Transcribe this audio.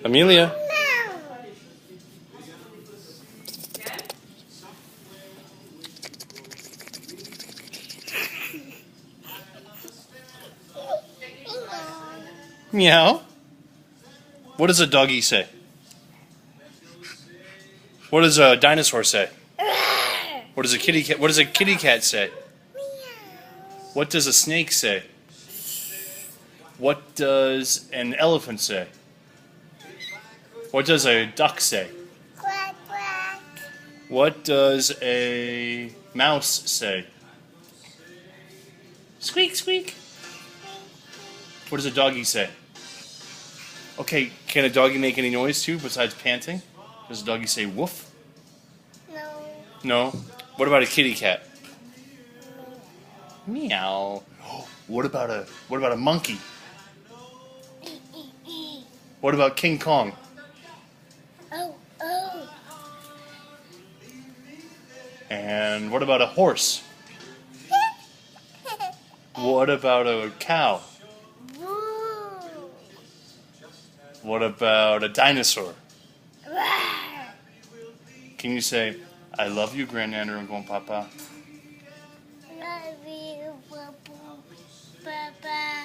Amelia. Meow. What does a doggy say? What does a dinosaur say? What does a kitty cat? What does a kitty cat say? What does a snake say? What does an elephant say? What does a duck say? Quack, quack. What does a mouse say? Squeak, squeak. What does a doggy say? Okay, can a doggy make any noise too besides panting? Does a doggy say woof? No. No. What about a kitty cat? Meow. What about a monkey? What about King Kong? Oh, oh. And what about a horse? What about a cow? Woo. What about a dinosaur? Rawr. Can you say, I love you, Grandnana and Grandpapa? Love you, Papa.